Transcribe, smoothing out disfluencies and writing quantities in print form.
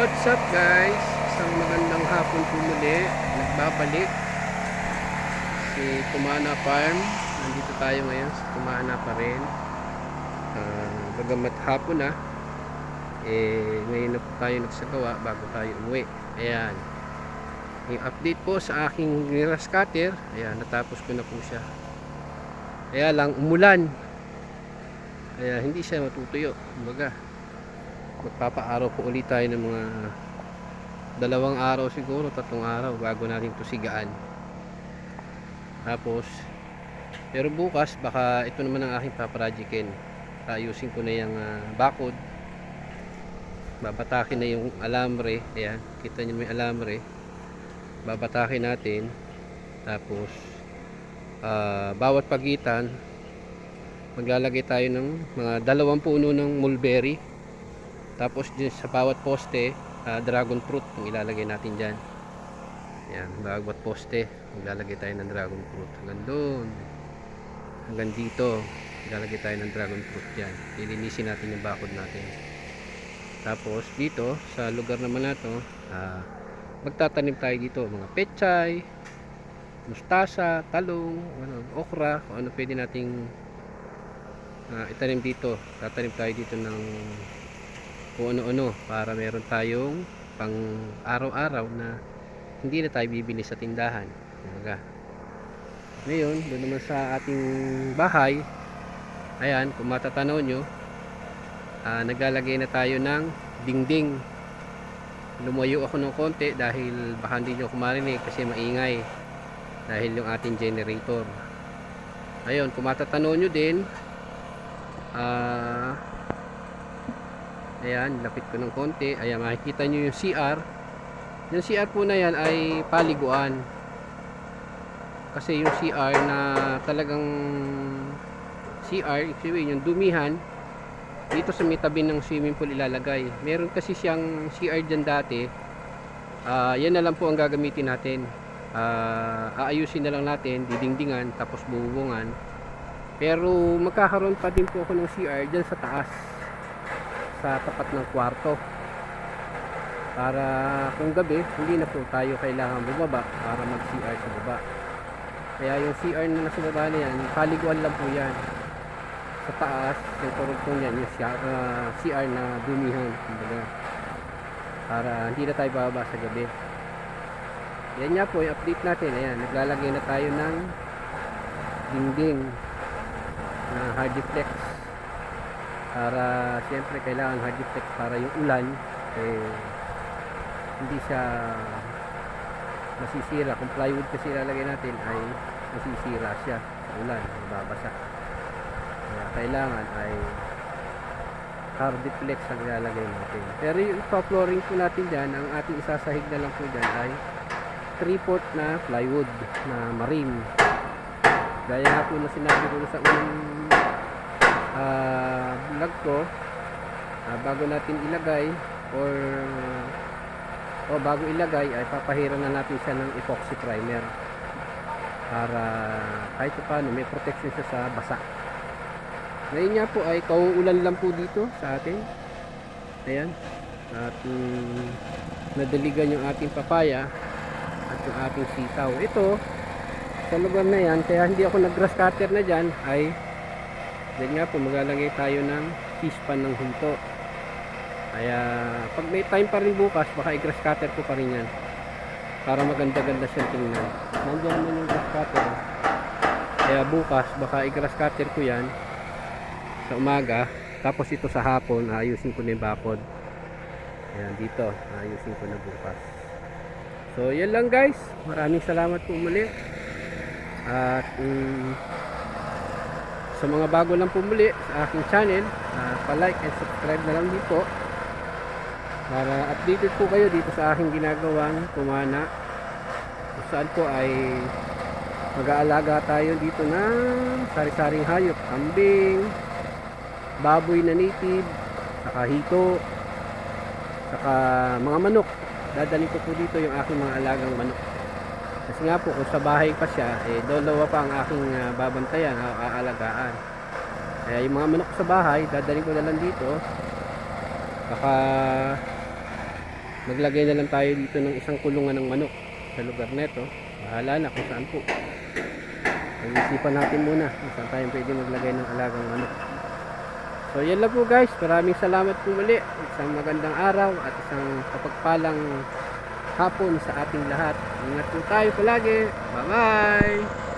What's up guys? Isang magandang hapon po muli. Nagbabalik si Tumana Farm. Nandito tayo ngayon sa Tumana pa rin. Bagamat hapon na, ngayon na po tayo nagsagawa bago tayo umuwi. Ayan. Yung update po sa aking grass cutter. Ayan, natapos ko na po siya. Kaya lang umulan. Kaya hindi siya matutuyo. Kumbaga, magpapaaraw po ulit tayo ng mga 2 araw siguro, 3 araw bago natin ito sigaan. Tapos pero bukas baka ito naman ang aking paprojectin. Ayusin ko na yung bakod, babatakin na yung alambre. Ayan, kita nyo may alambre, babatakin natin. Tapos bawat pagitan maglalagay tayo ng mga 2 puno ng mulberry. Tapos din sa bawat poste, dragon fruit ang ilalagay natin dyan. Yan, bawat poste maglalagay tayo ng dragon fruit. Hanggang doon, hanggang dito maglalagay tayo ng dragon fruit dyan. Lilinisin natin yung bakod natin. Tapos dito sa lugar naman na to, magtatanim tayo dito mga pechay, mustasa, talong, okra, kung ano pwede nating itanim dito. Tatanim tayo dito ng kung ano-ano para meron tayong pang araw-araw na hindi na tayo bibili sa tindahan. Ngayon, doon naman sa ating bahay, ayan, kung matatanaw nyo, naglalagay na tayo ng dingding. Lumayo ako ng konti dahil baka hindi nyo kumarinig kasi maingay dahil yung ating generator. Ayun, kung matatanaw nyo din, ayan, lapit ko ng konti. Ayan, makikita nyo yung CR. Yung CR po na yan ay paliguan. Kasi yung CR na talagang CR, yung dumihan, dito sa may tabi ng swimming pool ilalagay. Meron kasi siyang CR dyan dati. Yan na lang po ang gagamitin natin. Aayusin na lang natin, didingdingan, tapos bubungan. Pero magkakaroon pa din po ako ng CR dyan sa taas, sa tapat ng kwarto, para kung gabi hindi na po tayo kailangan bumaba para mag CR sa baba. Kaya yung CR na nasa baba na yan, paliguan lang po yan. Sa taas yung turugtong yan, yung CR na dumihan, kumbaga, para hindi na tayo bababa sa gabi. Yan nga po yung update natin. Ayan, naglalagay na tayo ng dingding na hardiflex, para siyempre kailangan hardiflex para yung ulan hindi siya masisira. Kung plywood kasi ilalagay natin ay masisira siya sa ulan, mababasa. Kaya kailangan ay hardiflex ang ilalagay natin. Pero yung ipa-flooring po natin dyan, ang ating isasahig na lang po dyan ay 3/4 na plywood na marine. Gaya nga po na sinabi ko sa unang vlog ko, bago natin ilagay o bago ilagay ay papahiran na natin siya ng epoxy primer para kahit paano may protection siya sa basa. Ngayon nga po ay kauulan lang po dito sa atin. Ayan, at nadaligan yung ating papaya at yung ating sitaw. Ito sa lugar na yan, kaya hindi ako nag grass cutter na dyan, ay dyan nga po maglalagay tayo ng pispan ng hinto. Kaya pag may time pa rin bukas, baka i-grass cutter ko pa rin yan para maganda-ganda siya tingnan. Nandiyan naman yung grass cutter, kaya bukas baka i-grass cutter ko yan sa umaga, tapos ito sa hapon ayusin ko na yung bakod. Ayan, dito ayusin ko na bukas. So yan lang guys, maraming salamat po muli. At sa mga bago lang po muli sa aking channel, pa-like and subscribe na lang dito para updated po kayo dito sa aking ginagawang kumana, kung saan po ay mag-aalaga tayo dito ng sari-saring hayop, kambing, baboy na native, saka hito, saka mga manok. Dadalhin ko po dito yung aking mga alagang manok. Kasi nga po, kung sa bahay pa siya, dalawa pa ang aking babantayan, aalagaan. Kaya yung mga manok sa bahay, dadalhin ko na lang dito. Baka Maglagay na lang tayo dito ng isang kulungan ng manok sa lugar neto. Bahala na kung saan po. Pag-isipan natin muna kung saan tayo pwede maglagay ng alagang manok. So yan lang po guys. Maraming salamat po muli. Isang magandang araw at isang kapagpalang hapon sa ating lahat. Ingat po tayo palagi. Bye bye!